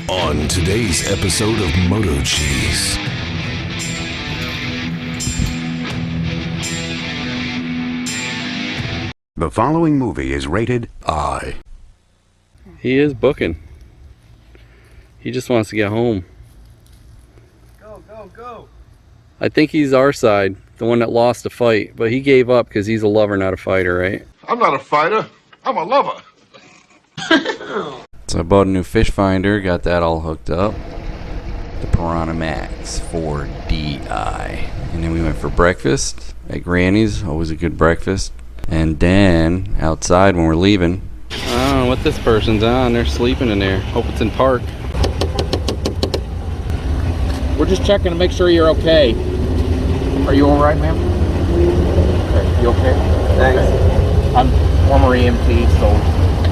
On today's episode of MotoCheez. The following movie is rated I. He is booking. He just wants to get home. Go, go, go. I think he's our side, the one that lost the fight, but he gave up because he's a lover, not a fighter, right? I'm not a fighter. I'm a lover. So I bought a new fish finder, got that all hooked up. The Piranha Max 4DI. And then we went for breakfast at Grannies, always a good breakfast. And then outside when we're leaving, I don't know what this person's on, they're sleeping in there. Hope it's in park. We're just checking to make sure you're okay. Are you all right, ma'am? Okay. You okay? Thanks. Okay. I'm former EMT, so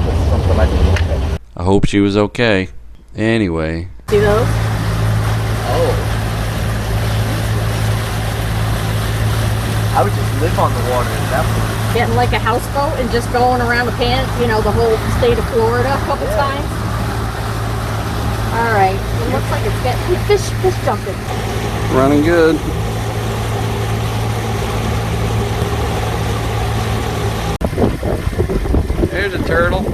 that's something I can do. Okay. I hope she was okay. Anyway. See those? Oh. I would just live on the water at that point. Getting like a houseboat and just going around the the whole state of Florida a couple times. All right. It looks like it's getting fish jumping. Running good. There's a turtle.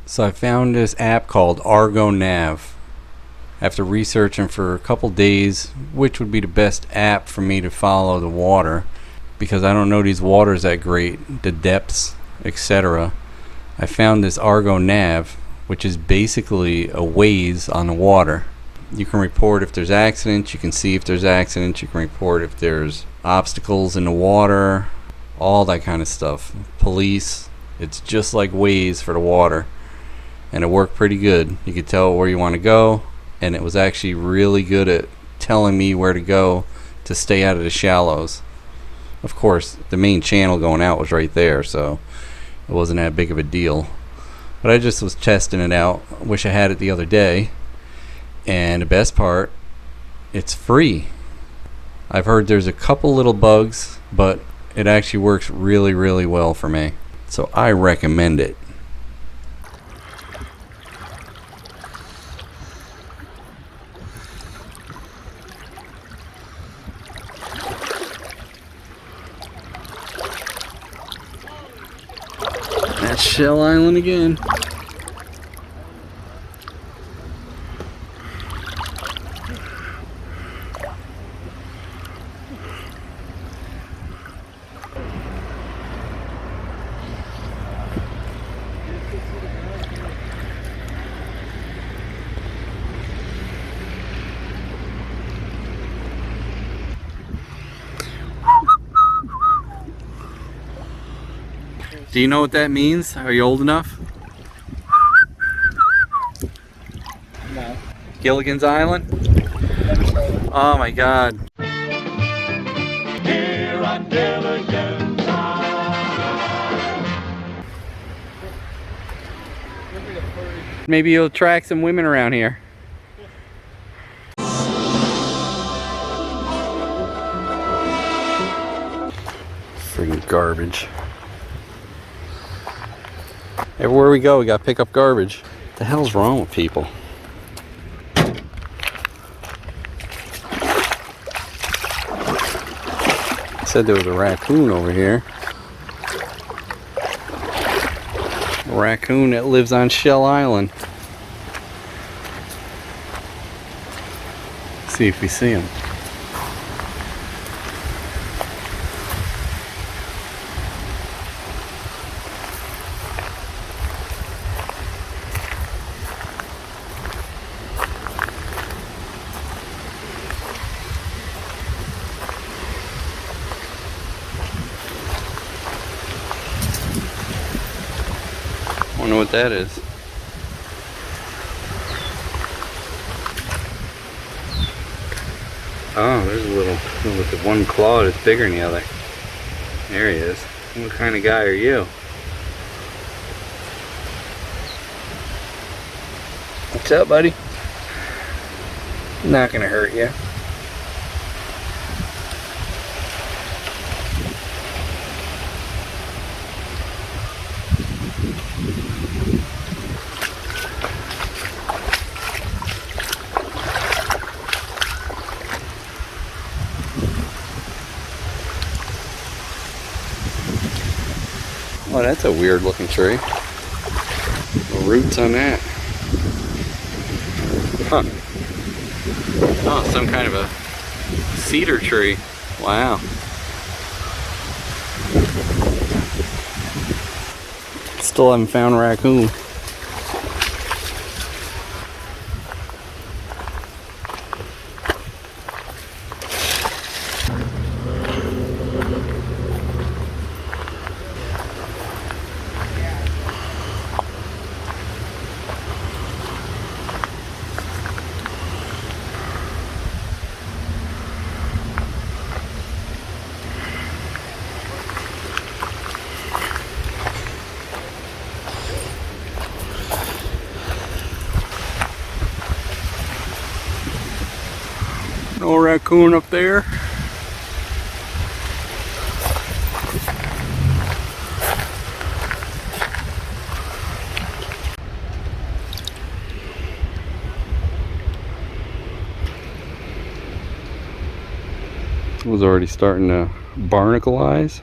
So I found this app called Argo Nav. After researching for a couple days which would be the best app for me to follow the water, because I don't know these waters that great, the depths, etc. I found this Argo Nav, which is basically a Waze on the water. You can report if there's accidents, you can see if there's accidents, you can report if there's obstacles in the water, all that kind of stuff. Police, it's just like Waze for the water. And it worked pretty good. You could tell where you want to go, and it was actually really good at telling me where to go to stay out of the shallows. Of course, the main channel going out was right there, so it wasn't that big of a deal. But I just was testing it out. Wish I had it the other day. And the best part, it's free. I've heard there's a couple little bugs, but it actually works really, really well for me. So I recommend it. That's Shell Island again. Do you know what that means? Are you old enough? No. Gilligan's Island? Oh my God. Here on Gilligan's Island. Maybe you'll attract some women around here. Friggin' garbage. Everywhere we go, we gotta pick up garbage. What the hell's wrong with people? Said there was a raccoon over here. A raccoon that lives on Shell Island. Let's see if we see him. I wonder what that is. Oh, there's a little with the one claw that's bigger than the other. There he is. What kind of guy are you? What's up, buddy? Not gonna hurt you. Oh, that's a weird looking tree. The roots on that. Huh. Oh, some kind of a cedar tree. Wow. Still haven't found a raccoon. No raccoon up there. It was already starting to barnacleize.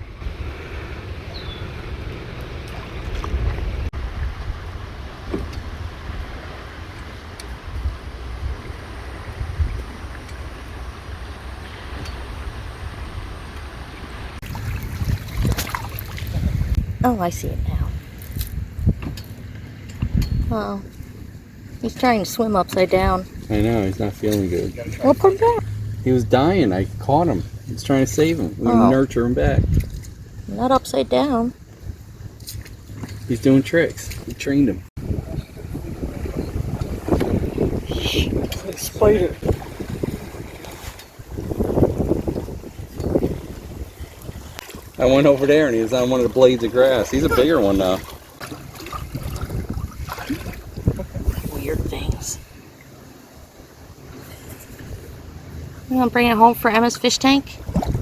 Oh, I see it now. Oh, he's trying to swim upside down. I know, he's not feeling good. Well, put him back. He was dying. I caught him. I was trying to save him. We're gonna nurture him back. Not upside down. He's doing tricks. We trained him. Spider. I went over there and he was on one of the blades of grass. He's a bigger one now. Weird things. You want to bring it home for Emma's fish tank?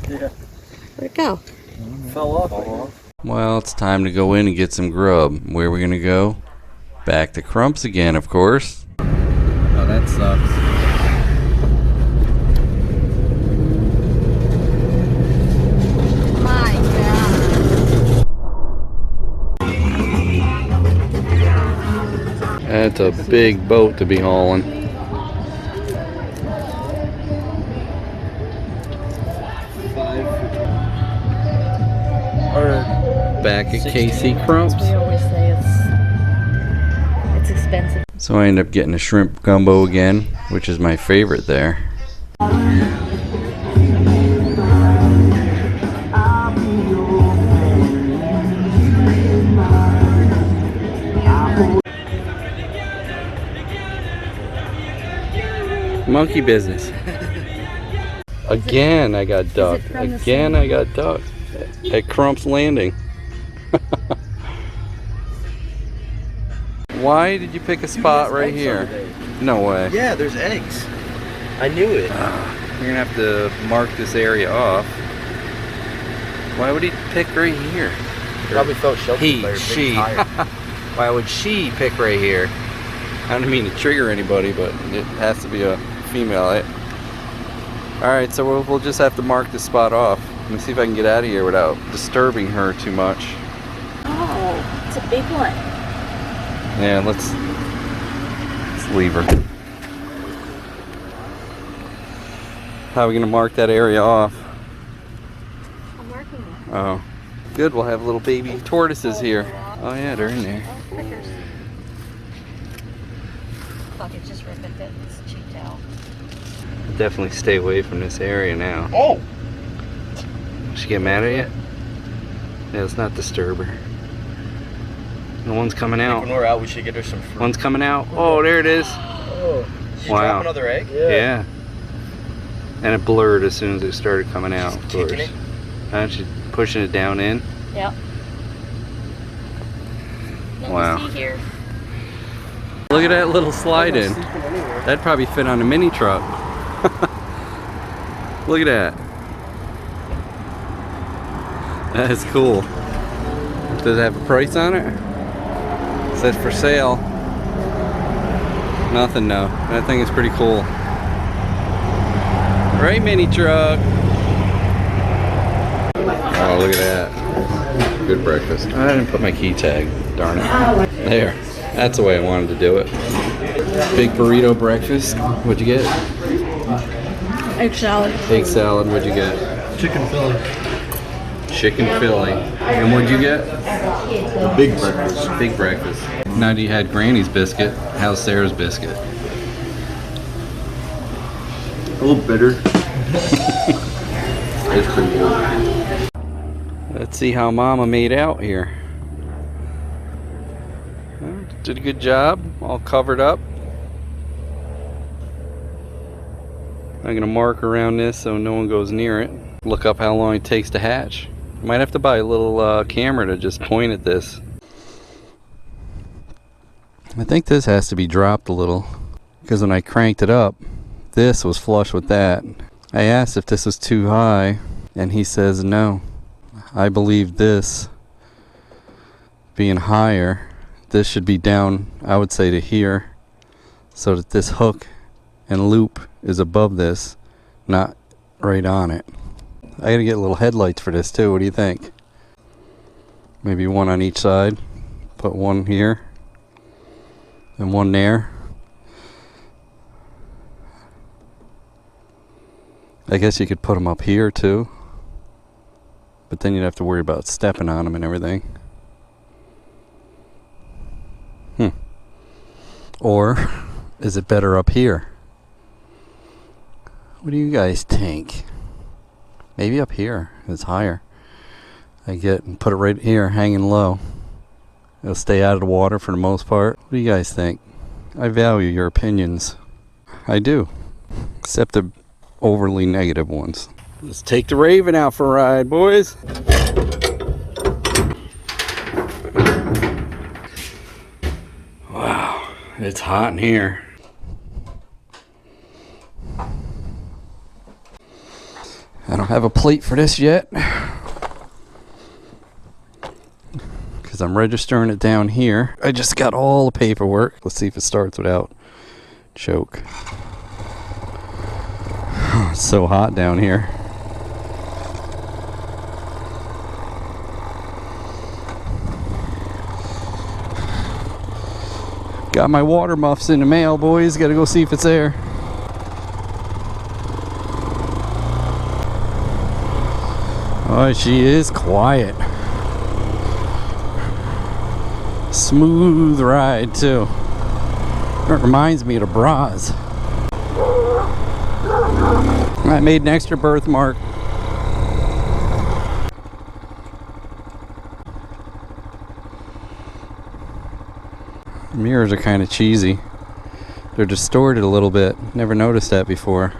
Yeah. Where'd it go? Fell off. Well, it's time to go in and get some grub. Where are we gonna go? Back to Crumps again, of course. Oh, that sucks. That's a big boat to be hauling. Back at KC Crumps. We always say it's expensive. So I end up getting a shrimp gumbo again, which is my favorite there. Monkey business. Again I got ducked. Again I got ducked. At Crumps Landing. Why did you pick a spot right here? No way. Yeah, there's eggs. I knew it. You're gonna have to mark this area off. Why would he pick right here? Probably felt sheltered He, by her she. big tire. Why would she pick right here? I don't mean to trigger anybody, but it has to be a female. Alright, so we'll just have to mark this spot off. Let me see if I can get out of here without disturbing her too much. Oh, it's a big one. Yeah, let's leave her. How are we gonna mark that area off? I'm marking it. Oh, good. We'll have little baby tortoises here. Oh yeah, they're in there. Oh, crickers. Fuck it, just rip it. It's a cheap towel. Definitely stay away from this area now. Oh! She get mad at you? Yeah, let's not disturb her. The one's coming out. When we're out, we should get her some fruit. One's coming out. Oh, there it is. Oh, did you Wow. drop another egg? Yeah. And it blurred as soon as it started coming out, of course. Kicking it? She's pushing it down in. Yep. Let Wow. me see here. Look at that little slide in. That'd probably fit on a mini truck. Look at that. That is cool. Does it have a price on it? It says for sale. Nothing, no. That thing is pretty cool. Right, mini truck. Oh, look at that. Good breakfast. I didn't put my key tag. Darn it. There. That's the way I wanted to do it. Big burrito breakfast. What'd you get? Egg salad. Egg salad. What'd you get? Chicken filling. Chicken filling. And what'd you get? The big breakfast. Big breakfast. Now you had Granny's biscuit. How's Sarah's biscuit? A little bitter. It's pretty good. Let's see how Mama made out here. Did a good job. All covered up. I'm gonna mark around this so no one goes near it. Look up how long it takes to hatch. Might have to buy a little camera to just point at this. I think this has to be dropped a little because when I cranked it up, this was flush with that. I asked if this was too high and he says no. I believe this being higher, this should be down, I would say, to here, so that this hook and loop is above this, not right on it. I gotta get little headlights for this too. What do you think? Maybe one on each side. Put one here and one there. I guess you could put them up here too, but then you'd have to worry about stepping on them and everything. Or is it better up here? What do you guys think? Maybe up here. It's higher. I get and put it right here, hanging low. It'll stay out of the water for the most part. What do you guys think? I value your opinions. I do. Except the overly negative ones. Let's take the Raven out for a ride, boys. Wow. It's hot in here. I don't have a plate for this yet because I'm registering it down here. I just got all the paperwork. Let's see if it starts without choke. It's so hot down here. Got my water muffs in the mail, boys. Gotta go see if it's there. Oh, she is quiet. Smooth ride, too. It reminds me of the bras. I made an extra birthmark. Mirrors are kind of cheesy. They're distorted a little bit. Never noticed that before.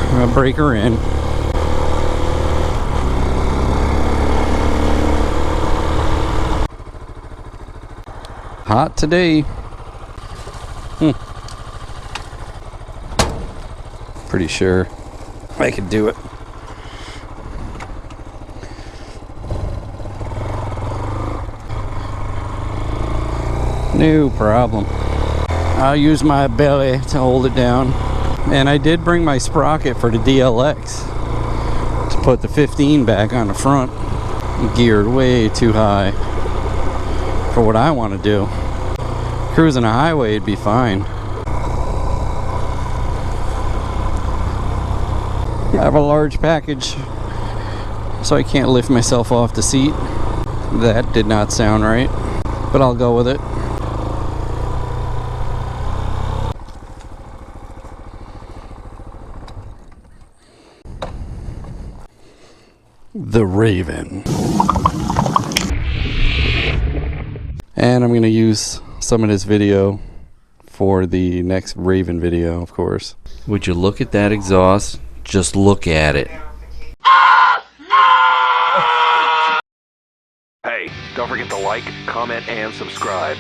I'm gonna break her in. Hot today. Pretty sure I could do it. No problem. I'll use my belly to hold it down. And I did bring my sprocket for the DLX to put the 15 back on the front. Geared way too high for what I want to do. Cruising a highway would be fine. I have a large package, so I can't lift myself off the seat. That did not sound right, but I'll go with it. The Raven. And I'm going to use some of this video for the next Raven video, of course. Would you look at that exhaust? Just look at it. Hey, don't forget to like, comment, and subscribe.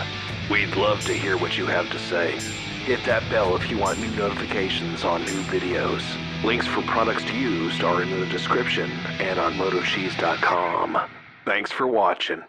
We'd love to hear what you have to say. Hit that bell if you want new notifications on new videos. Links for products used are in the description and on MotoCheez.com. Thanks for watching.